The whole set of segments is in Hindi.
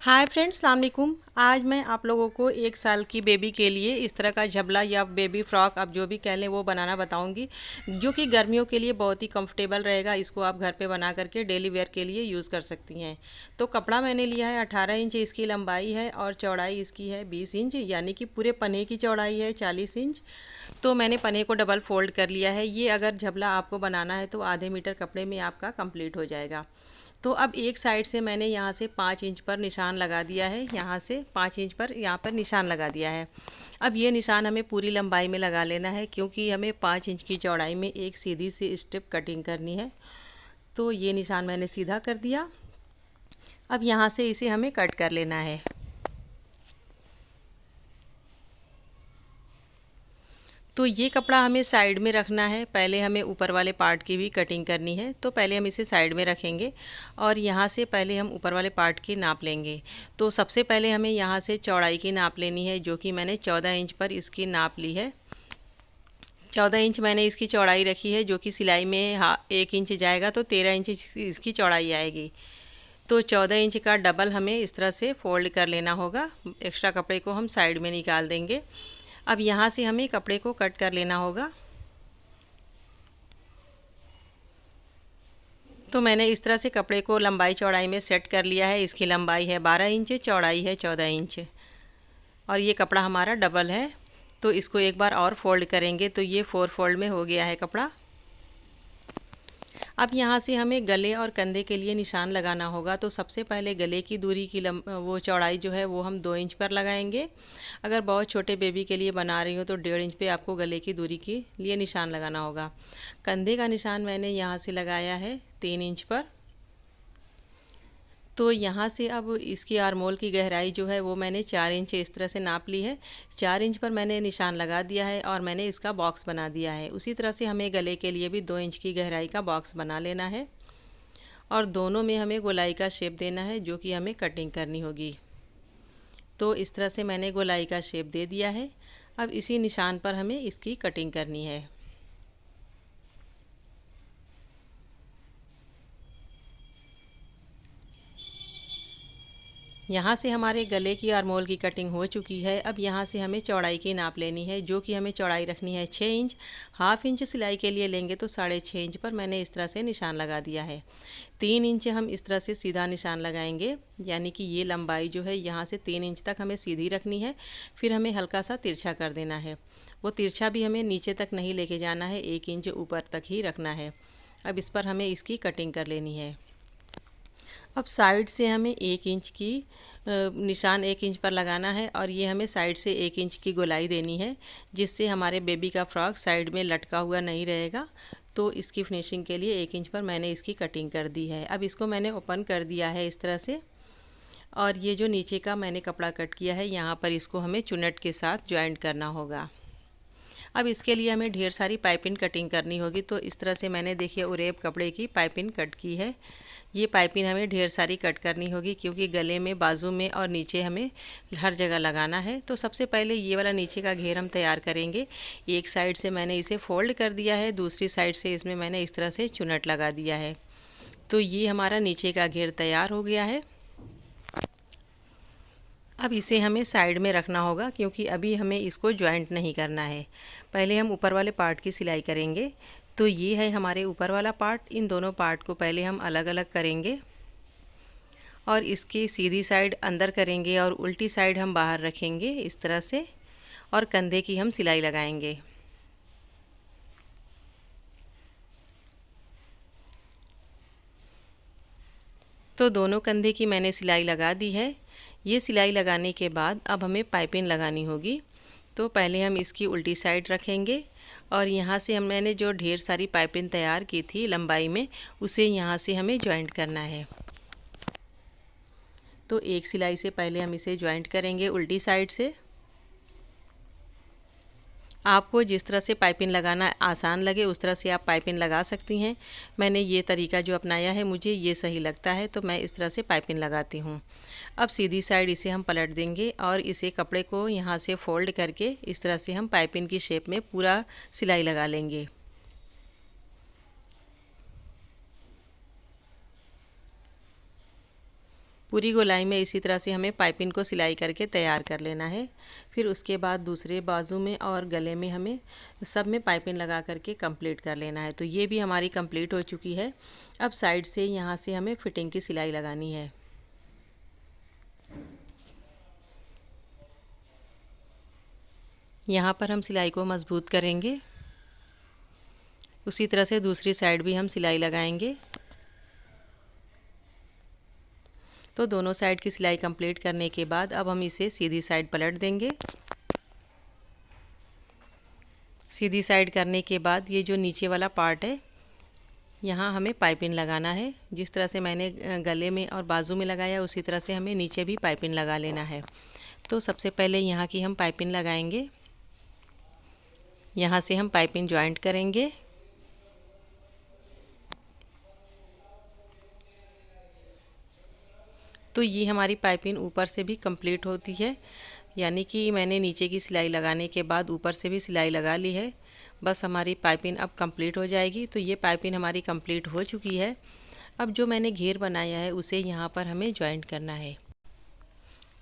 हाय फ्रेंड्स, अस्सलाम वालेकुम। आज मैं आप लोगों को 1 साल की बेबी के लिए इस तरह का झबला या बेबी फ्रॉक, आप जो भी कह लें, वो बनाना बताऊंगी, जो कि गर्मियों के लिए बहुत ही कंफर्टेबल रहेगा। इसको आप घर पे बना करके डेली वेयर के लिए यूज़ कर सकती हैं। तो कपड़ा मैंने लिया है 18 इंच, इसकी लंबाई है और चौड़ाई इसकी है 20 इंच, यानी कि पूरे पन्ने की चौड़ाई है 40 इंच। तो मैंने पन्ने को डबल फोल्ड कर लिया है। ये अगर झबला आपको बनाना है तो आधे मीटर कपड़े में आपका कंप्लीट हो जाएगा। तो अब एक साइड से मैंने यहाँ से 5 इंच पर निशान लगा दिया है, यहाँ से 5 इंच पर यहाँ पर निशान लगा दिया है। अब ये निशान हमें पूरी लंबाई में लगा लेना है, क्योंकि हमें 5 इंच की चौड़ाई में एक सीधी सी स्ट्रिप कटिंग करनी है। तो ये निशान मैंने सीधा कर दिया। अब यहाँ से इसे हमें कट कर लेना है। तो ये कपड़ा हमें साइड में रखना है, पहले हमें ऊपर वाले पार्ट की भी कटिंग करनी है। तो पहले हम इसे साइड में रखेंगे और यहाँ से पहले हम ऊपर वाले पार्ट की नाप लेंगे। तो सबसे पहले हमें यहाँ से चौड़ाई की नाप लेनी है, जो कि मैंने 14 इंच पर इसकी नाप ली है। 14 इंच मैंने इसकी चौड़ाई रखी है, जो कि सिलाई में 1 इंच जाएगा तो 13 इंच इसकी चौड़ाई आएगी। तो 14 इंच का डबल हमें इस तरह से फोल्ड कर लेना होगा। एक्स्ट्रा कपड़े को हम साइड में निकाल देंगे। अब यहाँ से हमें कपड़े को कट कर लेना होगा। तो मैंने इस तरह से कपड़े को लंबाई चौड़ाई में सेट कर लिया है। इसकी लंबाई है 12 इंच, चौड़ाई है 14 इंच और ये कपड़ा हमारा डबल है। तो इसको एक बार और फोल्ड करेंगे तो ये 4 फोल्ड में हो गया है कपड़ा। अब यहाँ से हमें गले और कंधे के लिए निशान लगाना होगा। तो सबसे पहले गले की दूरी की वो चौड़ाई जो है वो हम 2 इंच पर लगाएंगे। अगर बहुत छोटे बेबी के लिए बना रही हो तो 1.5 इंच पे आपको गले की दूरी के लिए निशान लगाना होगा। कंधे का निशान मैंने यहाँ से लगाया है 3 इंच पर। तो यहाँ से अब इसकी आर्मोल की गहराई जो है वो मैंने 4 इंच इस तरह से नाप ली है। 4 इंच पर मैंने निशान लगा दिया है और मैंने इसका बॉक्स बना दिया है। उसी तरह से हमें गले के लिए भी 2 इंच की गहराई का बॉक्स बना लेना है और दोनों में हमें गोलाई का शेप देना है, जो कि हमें कटिंग करनी होगी। तो इस तरह से मैंने गोलाई का शेप दे दिया है। अब इसी निशान पर हमें इसकी कटिंग करनी है। यहाँ से हमारे गले की आर्मोल की कटिंग हो चुकी है। अब यहाँ से हमें चौड़ाई की नाप लेनी है, जो कि हमें चौड़ाई रखनी है 6 इंच। हाफ इंच सिलाई के लिए लेंगे तो 6.5 इंच पर मैंने इस तरह से निशान लगा दिया है। 3 इंच हम इस तरह से सीधा निशान लगाएंगे, यानी कि ये लंबाई जो है यहाँ से 3 इंच तक हमें सीधी रखनी है। फिर हमें हल्का सा तिरछा कर देना है। वो तिरछा भी हमें नीचे तक नहीं लेके जाना है, 1 इंच ऊपर तक ही रखना है। अब इस पर हमें इसकी कटिंग कर लेनी है। अब साइड से हमें 1 इंच की निशान 1 इंच पर लगाना है और ये हमें साइड से 1 इंच की गोलाई देनी है, जिससे हमारे बेबी का फ्रॉक साइड में लटका हुआ नहीं रहेगा। तो इसकी फिनिशिंग के लिए 1 इंच पर मैंने इसकी कटिंग कर दी है। अब इसको मैंने ओपन कर दिया है इस तरह से, और ये जो नीचे का मैंने कपड़ा कट किया है यहाँ पर इसको हमें चुन्नट के साथ ज्वाइंट करना होगा। अब इसके लिए हमें ढेर सारी पाइपिंग कटिंग करनी होगी। तो इस तरह से मैंने, देखिए, उरेब कपड़े की पाइपिंग कट की है। ये पाइपिंग हमें ढेर सारी कट करनी होगी, क्योंकि गले में, बाजू में और नीचे हमें हर जगह लगाना है। तो सबसे पहले ये वाला नीचे का घेर हम तैयार करेंगे। एक साइड से मैंने इसे फोल्ड कर दिया है, दूसरी साइड से इसमें मैंने इस तरह से चुन्नट लगा दिया है। तो ये हमारा नीचे का घेर तैयार हो गया है। अब इसे हमें साइड में रखना होगा, क्योंकि अभी हमें इसको ज्वाइंट नहीं करना है। पहले हम ऊपर वाले पार्ट की सिलाई करेंगे। तो ये है हमारे ऊपर वाला पार्ट। इन दोनों पार्ट को पहले हम अलग अलग करेंगे और इसकी सीधी साइड अंदर करेंगे और उल्टी साइड हम बाहर रखेंगे इस तरह से, और कंधे की हम सिलाई लगाएंगे। तो दोनों कंधे की मैंने सिलाई लगा दी है। ये सिलाई लगाने के बाद अब हमें पाइपिंग लगानी होगी। तो पहले हम इसकी उल्टी साइड रखेंगे और यहाँ से मैंने जो ढेर सारी पाइपिंग तैयार की थी लंबाई में, उसे यहाँ से हमें ज्वाइंट करना है। तो एक सिलाई से पहले हम इसे ज्वाइंट करेंगे उल्टी साइड से। आपको जिस तरह से पाइपिंग लगाना आसान लगे उस तरह से आप पाइपिंग लगा सकती हैं। मैंने ये तरीका जो अपनाया है, मुझे ये सही लगता है, तो मैं इस तरह से पाइपिंग लगाती हूँ। अब सीधी साइड इसे हम पलट देंगे और इसे कपड़े को यहाँ से फोल्ड करके इस तरह से हम पाइपिंग की शेप में पूरा सिलाई लगा लेंगे। पूरी गोलाई में इसी तरह से हमें पाइपिंग को सिलाई करके तैयार कर लेना है। फिर उसके बाद दूसरे बाजू में और गले में हमें सब में पाइपिंग लगा करके कंप्लीट कर लेना है। तो ये भी हमारी कंप्लीट हो चुकी है। अब साइड से यहाँ से हमें फिटिंग की सिलाई लगानी है। यहाँ पर हम सिलाई को मजबूत करेंगे। उसी तरह से दूसरी साइड भी हम सिलाई लगाएंगे। तो दोनों साइड की सिलाई कंप्लीट करने के बाद अब हम इसे सीधी साइड पलट देंगे। सीधी साइड करने के बाद ये जो नीचे वाला पार्ट है, यहाँ हमें पाइपिंग लगाना है। जिस तरह से मैंने गले में और बाजू में लगाया उसी तरह से हमें नीचे भी पाइपिंग लगा लेना है। तो सबसे पहले यहाँ की हम पाइपिंग लगाएंगे। यहाँ से हम पाइपिंग जॉइंट करेंगे। तो ये हमारी पाइपिंग ऊपर से भी कंप्लीट होती है, यानी कि मैंने नीचे की सिलाई लगाने के बाद ऊपर से भी सिलाई लगा ली है। बस हमारी पाइपिंग अब कंप्लीट हो जाएगी। तो ये पाइपिंग हमारी कंप्लीट हो चुकी है। अब जो मैंने घेर बनाया है उसे यहाँ पर हमें जॉइंट करना है।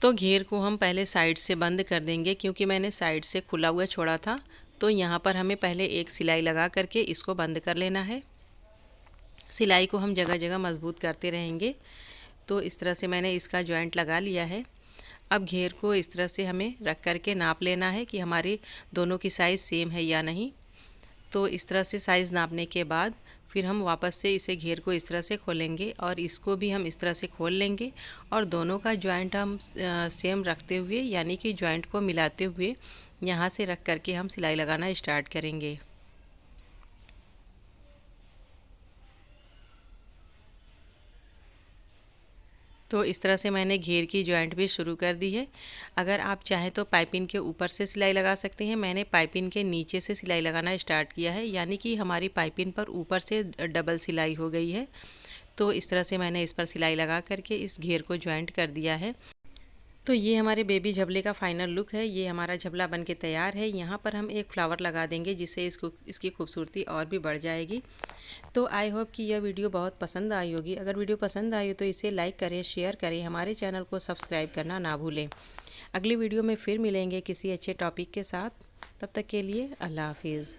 तो घेर को हम पहले साइड से बंद कर देंगे, क्योंकि मैंने साइड से खुला हुआ छोड़ा था। तो यहाँ पर हमें पहले एक सिलाई लगा करके इसको बंद कर लेना है। सिलाई को हम जगह जगह मजबूत करते रहेंगे। तो इस तरह से मैंने इसका जॉइंट लगा लिया है। अब घेर को इस तरह से हमें रख करके नाप लेना है कि हमारी दोनों की साइज़ सेम है या नहीं। तो इस तरह से साइज़ नापने के बाद फिर हम वापस से इसे घेर को इस तरह से खोलेंगे और इसको भी हम इस तरह से खोल लेंगे और दोनों का जॉइंट हम सेम रखते हुए, यानी कि जॉइंट को मिलाते हुए यहाँ से रख करके हम सिलाई लगाना स्टार्ट करेंगे। तो इस तरह से मैंने घेर की जॉइंट भी शुरू कर दी है। अगर आप चाहें तो पाइपिंग के ऊपर से सिलाई लगा सकते हैं। मैंने पाइपिंग के नीचे से सिलाई लगाना स्टार्ट किया है, यानी कि हमारी पाइपिंग पर ऊपर से डबल सिलाई हो गई है। तो इस तरह से मैंने इस पर सिलाई लगा करके इस घेर को जॉइंट कर दिया है। तो ये हमारे बेबी झबले का फाइनल लुक है। ये हमारा झबला बन के तैयार है। यहाँ पर हम एक फ्लावर लगा देंगे, जिससे इसकी खूबसूरती और भी बढ़ जाएगी। तो आई होप कि यह वीडियो बहुत पसंद आई होगी। अगर वीडियो पसंद आई हो तो इसे लाइक करें, शेयर करें, हमारे चैनल को सब्सक्राइब करना ना भूलें। अगली वीडियो में फिर मिलेंगे किसी अच्छे टॉपिक के साथ। तब तक के लिए अल्लाह हाफिज़।